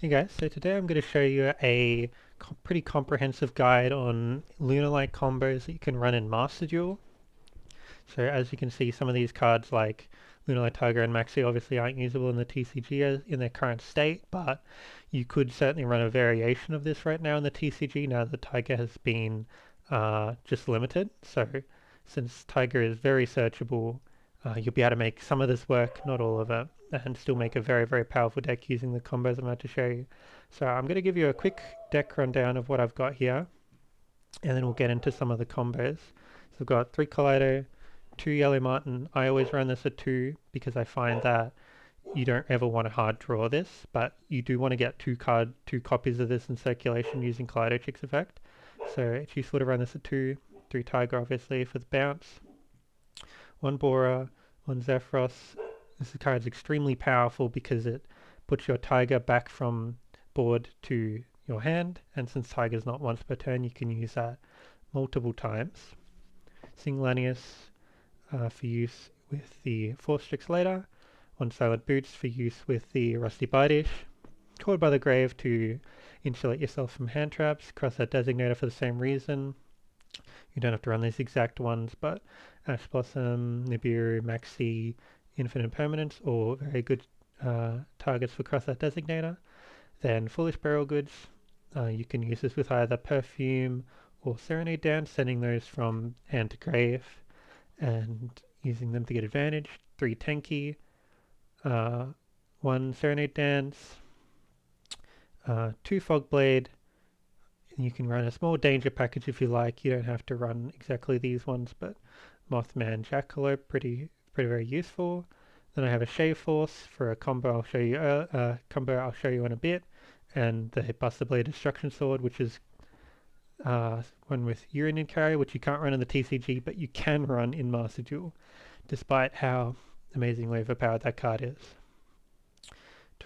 Hey guys, so today I'm going to show you a pretty comprehensive guide on Lunalight combos that you can run in Master Duel. So as you can see, some of these cards like Lunalight Tiger and Maxi obviously aren't usable in the TCG in their current state, but you could certainly run a variation of this right now in the TCG now that Tiger has been just limited. So since Tiger is very searchable, you'll be able to make some of this work, not all of it, and still make a very, very powerful deck using the combos I'm about to show you. So I'm going to give you a quick deck rundown of what I've got here, and then we'll get into some of the combos. So I've got 3 Kaleido, 2 Yellow Martin. I always run this at 2 because I find that you don't ever want to hard draw this, but you do want to get two copies of this in circulation using Kaleido Chick's effect. So it's useful to run this at 2, 3 Tiger obviously for the bounce, 1 Bora, 1 Zephyros. This card is extremely powerful because it puts your Tiger back from board to your hand, and since Tiger's not once per turn, you can use that multiple times. Singlanius for use with the Force Strix later, 1 Silent Boots for use with the Rusty Bardish, Called by the Grave to insulate yourself from hand traps, cross that designator for the same reason. You don't have to run these exact ones, but Ash Blossom, Nibiru, Maxi, Infinite Permanence, all very good targets for cross that designator. Then Foolish Burial Goods, you can use this with either Perfume or Serenade Dance, sending those from hand to grave and using them to get advantage. 3 Tenki, uh, 1 Serenade Dance, 2 Fogblade, and you can run a small danger package if you like. You don't have to run exactly these ones, but Mothman Jackalope, pretty very useful. Then I have a Shave Force for a combo I'll show you in a bit, and the Buster Blade Destruction Sword, which is one with Uranium Carrier, which you can't run in the TCG, but you can run in Master Duel, despite how amazingly overpowered that card is.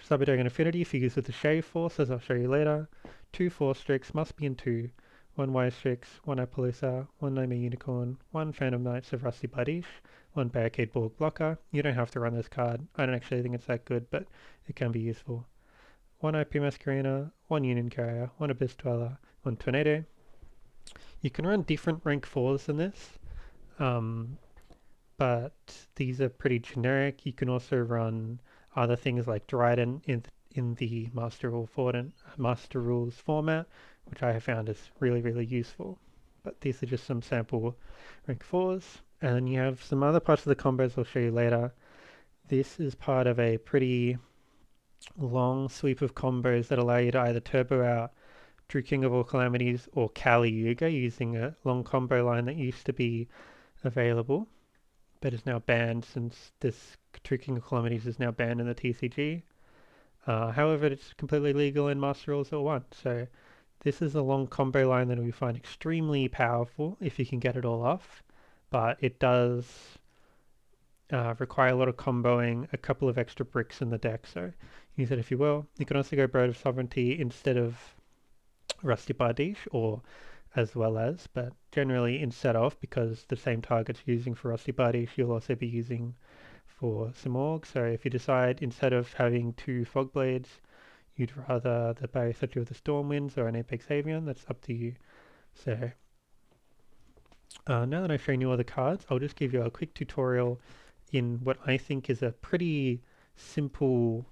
Subatomic Affinity for use with the Shave Force, as I'll show you later. 2 Force Strix, must be in 2. 1 Wise Strix, 1 Appaloosa, 1 Nightmare Unicorn, 1 Phantom Knights of Rusty Bardiche, 1 Barricade Borg Blocker. You don't have to run this card. I don't actually think it's that good, but it can be useful. 1 IP Masquerena, 1 Union Carrier, 1 Abyss Dweller, 1 Tornado. You can run different rank 4s than this, um, but these are pretty generic. You can also run other things like Dryden in the Master Rules format, which I have found is really, really useful. But these are just some sample rank 4s. And then you have some other parts of the combos I'll show you later. This is part of a pretty long sweep of combos that allow you to either turbo out True King of All Calamities or Kali Yuga using a long combo line that used to be available but is now banned since this True King of Calamities is now banned in the TCG. However, it's completely legal in Master Rules at 1, so this is a long combo line that we find extremely powerful if you can get it all off, but it does require a lot of comboing, a couple of extra bricks in the deck, so use it if you will. You can also go Bird of Sovereignty instead of Rusty Bardiche, or as well as, but generally instead of, because the same targets you're using for Rusty Bardiche, you'll also be using for Simorg. So if you decide instead of having 2 Fog Blades, you'd rather the Barrier Statue of the Stormwinds or an Apex Avian, that's up to you. So now that I've shown you all the cards, I'll just give you a quick tutorial in what I think is a pretty simple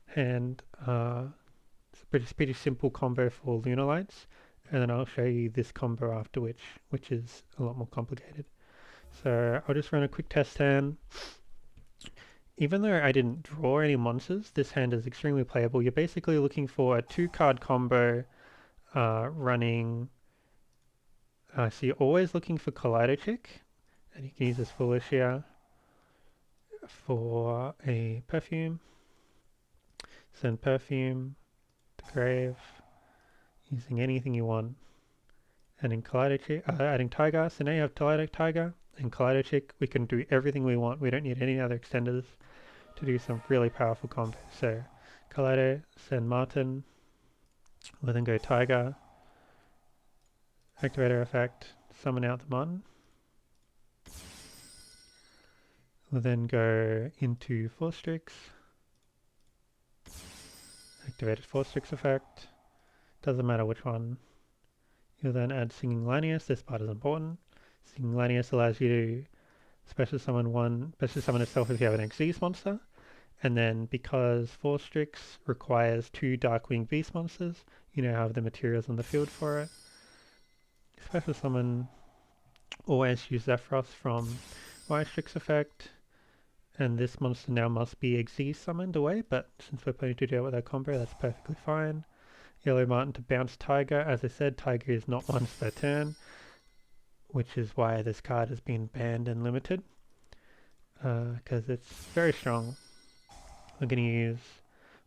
hand, pretty simple combo for Lunalights, and then I'll show you this combo after which is a lot more complicated. So I'll just run a quick test hand. Even though I didn't draw any monsters, this hand is extremely playable. You're basically looking for a 2-card combo running. So you're always looking for Kaleido Chick, and you can use this Foolish here for a Perfume. Send Perfume to Grave, using anything you want. And in Kaleido Chick, adding Tiger, so now you have Kaleido Tiger and Kaleido Chick. We can do everything we want. We don't need any other extenders to do some really powerful combos. So Kaleido, send Martin, we'll then go Tiger, Activator Effect, summon out the Martin. We'll then go into Force Strix, activated Force Strix effect. Doesn't matter which one. You'll then add Singing Lanius. This part is important. Singing Lanius allows you to special summon itself if you have an Xyz monster. And then because Force Strix requires 2 Darkwing Beast monsters, you now have the materials on the field for it. Special summon, always use Zephyros from Wire Strix effect. And this monster now must be Xyz summoned away, but since we're planning to deal with that combo, that's perfectly fine. Yellow Marten to bounce Tiger. As I said, Tiger is not once per turn, which is why this card has been banned and limited, because it's very strong. We're going to use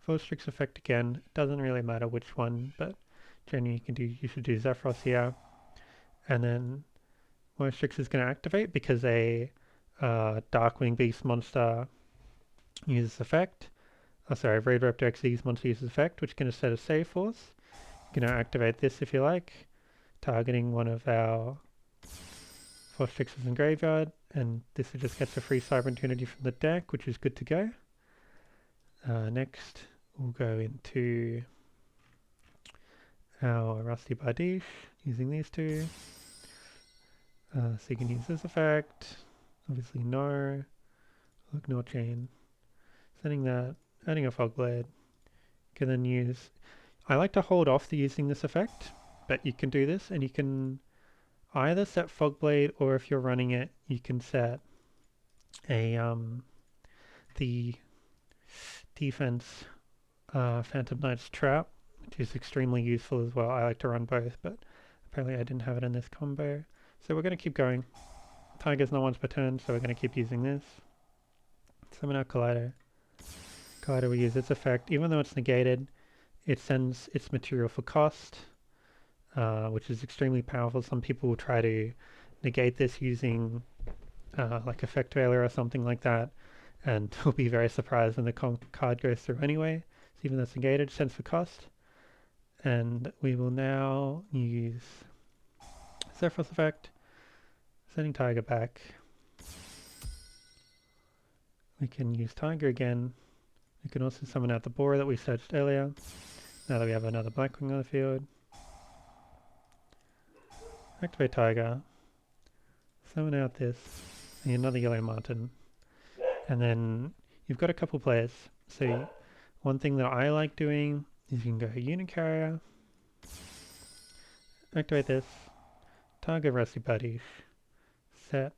Force Strix effect again. It doesn't really matter which one, but generally you should do Zephyros here. And then Force Strix is going to activate because a Darkwing Beast monster uses effect. Raid Raptor Xyz monster uses effect, which is going to set a save force. You can activate this if you like, targeting one of our Force Strixes in graveyard, and this just gets a free Cyber Opportunity from the deck, which is good to go. Next, we'll go into our Rusty Bardiche, using these two. So you can use this effect, obviously no, ignore chain, setting that, adding a Fogblade. You can then use, I like to hold off the using this effect, but you can do this and you can either set Fogblade, or if you're running it, you can set a the defense Phantom Knight's Trap, which is extremely useful as well. I like to run both, but apparently I didn't have it in this combo. So we're going to keep going. Tiger's not once per turn, so we're going to keep using this. Summon our Collider. Collider will use its effect. Even though it's negated, it sends its material for cost, which is extremely powerful. Some people will try to negate this using like Effect Veiler or something like that, and will be very surprised when the card goes through anyway. So even though it's negated, it sends for cost. And we will now use Zephyros effect, sending Tiger back. We can use Tiger again. We can also summon out the Boar that we searched earlier, now that we have another Blackwing on the field. Activate Tiger, summon out this, and another Yellow Marten. And then you've got a couple players. So one thing that I like doing is you can go Unit Carrier, activate this, target Rusty Bardiche, set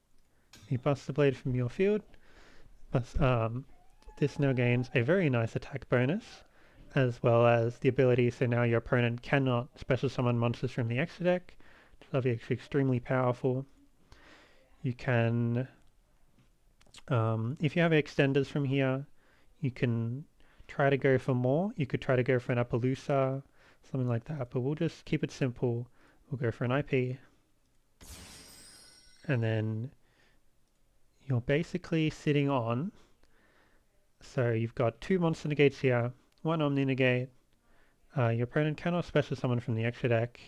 the Buster Blade from your field. This now gains a very nice attack bonus, as well as the ability so now your opponent cannot special summon monsters from the extra deck, which is obviously extremely powerful. You can, if you have extenders from here, you can try to go for more. You could try to go for an Appaloosa, something like that, but we'll just keep it simple. We'll go for an IP. And then you're basically sitting on, so you've got 2 monster negates here, 1 Omni negate. Your opponent cannot special summon from the extra deck.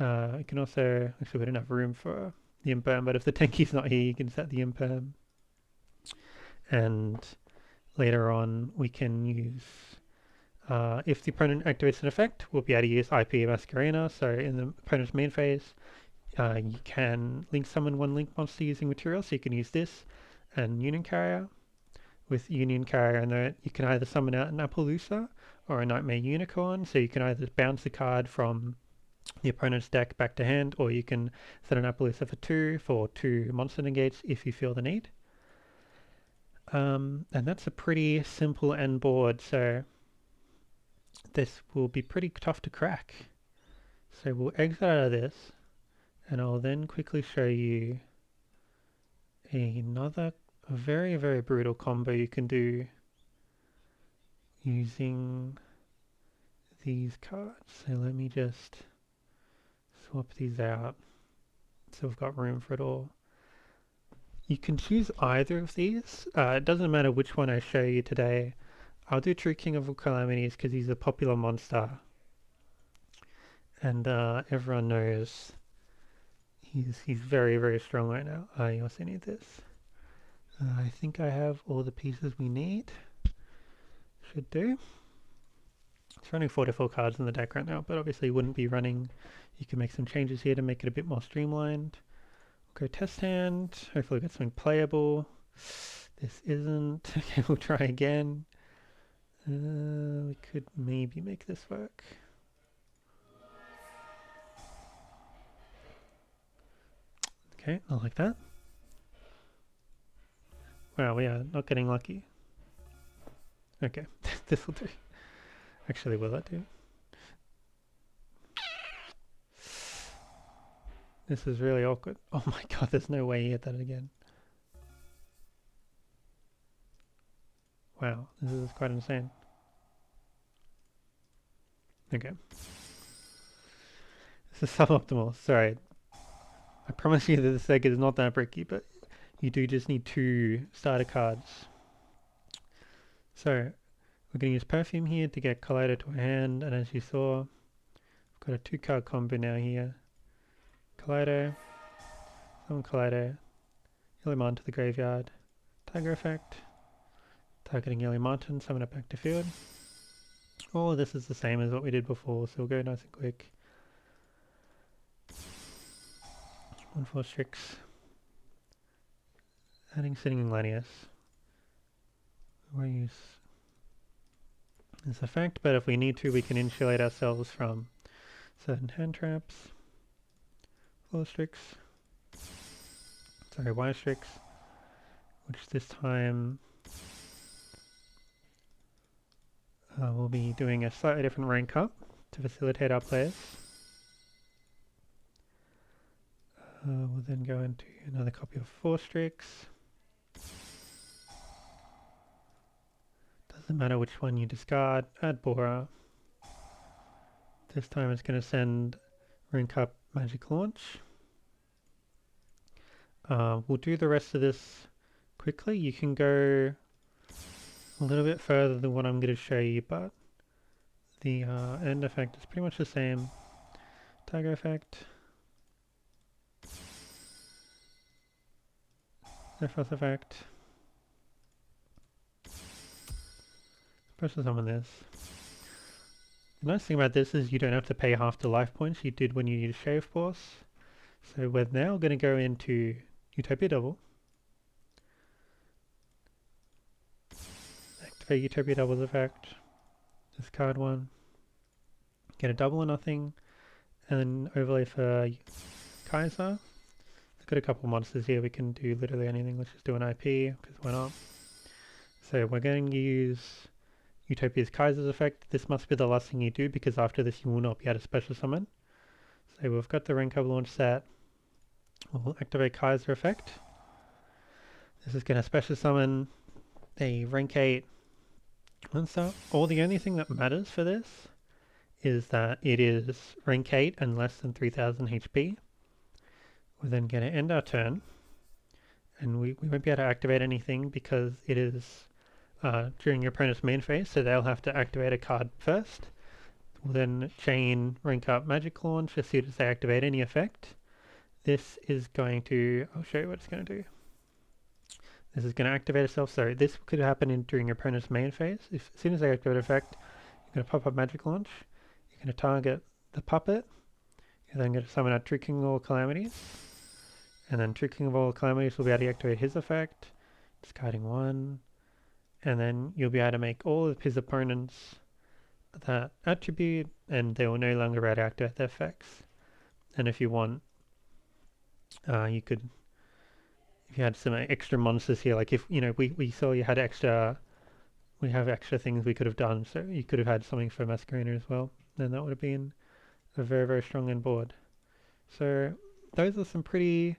You can also, actually we don't have room for the Imperm, but if the Tenki's not here, you can set the Imperm. And later on, we can use, if the opponent activates an effect, we'll be able to use IP Masquerena. So in the opponent's main phase, you can link summon 1 link monster using material, so you can use this and Union Carrier. With Union Carrier, and you can either summon out an Appaloosa or a Nightmare Unicorn, so you can either bounce a card from the opponent's deck back to hand, or you can set an Appaloosa for 2 monster negates if you feel the need. And that's a pretty simple end board, so this will be pretty tough to crack. So we'll exit out of this, and I'll then quickly show you another very, very brutal combo you can do using these cards. So let me just swap these out so we've got room for it all. You can choose either of these. It doesn't matter which one I show you today. I'll do True King of Calamities because he's a popular monster. And everyone knows he's very, very strong right now. You also need this. I think I have all the pieces we need. Should do. It's running 44 cards in the deck right now, but obviously wouldn't be running. You can make some changes here to make it a bit more streamlined. We'll go test hand. Hopefully we'll get something playable. This isn't. Okay, we'll try again. We could maybe make this work. Okay, I like that. Wow, we are not getting lucky. Okay, this will do. Actually, will that do? This is really awkward. Oh my god, there's no way he hit that again. Wow, this is quite insane. Okay. This is suboptimal, sorry. I promise you that this deck is not that bricky, but you do just need 2 starter cards. So, we're going to use Perfume here to get Collider to a hand, and as you saw, we've got a 2-card combo now here. Collider, summon Collider, Yellowmon to the graveyard, Tiger Effect, targeting Yellowmon, summon it back to field. Oh, this is the same as what we did before, so we'll go nice and quick. 1/4 Strix. Adding Sitting Gladius. We'll use this effect, but if we need to, we can insulate ourselves from certain hand traps. 4 Strix. Sorry, Y Strix. Which this time we'll be doing a slightly different rank up to facilitate our players. We'll then go into another copy of 4 Strix. Doesn't matter which one you discard. Add Bora. This time it's going to send rank up Magic Launch. We'll do the rest of this quickly. You can go a little bit further than what I'm going to show you, but the end effect is pretty much the same. Tiger Effect. Surface Effect. Special summon this. The nice thing about this is you don't have to pay half the life points you did when you used Shave Force. So we're now going to go into Utopia Double. Activate Utopia Double's effect. Discard 1. Get a double or nothing. And then overlay for Kaiser. We've got a couple monsters here. We can do literally anything. Let's just do an IP, because why not? So we're going to use Utopia's Kaiser's effect. This must be the last thing you do, because after this you will not be able to special summon. So we've got the rank up launch set. We'll activate Kaiser effect. This is going to special summon a rank 8 monster. The only thing that matters for this is that it is rank 8 and less than 3000 HP. We're then going to end our turn, and we won't be able to activate anything because it is during your opponent's main phase, so they'll have to activate a card first. We'll then chain rank up Magic Launch as soon as they activate any effect. This is going to, I'll show you what it's going to do. This is going to activate itself, so this could happen during your opponent's main phase. As soon as they activate effect, you're going to pop up Magic Launch, you're going to target the puppet, you're then going to summon out True King of All Calamities, and then True King of All Calamities will be able to activate his effect, discarding 1, and then you'll be able to make all of his opponents that attribute, and they will no longer be able to activate their effects. And if you want, you could, if you had some extra monsters here, like if, you know, we saw you had extra, we have extra things we could have done, so you could have had something for Masquerader as well, then that would have been a very, very strong end board. So those are some pretty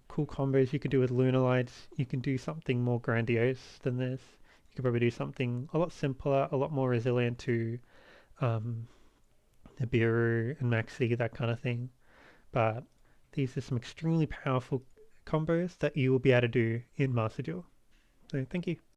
cool combos you could do with Lunalights. You can do something more grandiose than this. You could probably do something a lot simpler, a lot more resilient to Nibiru and Maxi, that kind of thing. But these are some extremely powerful combos that you will be able to do in Master Duel. So thank you.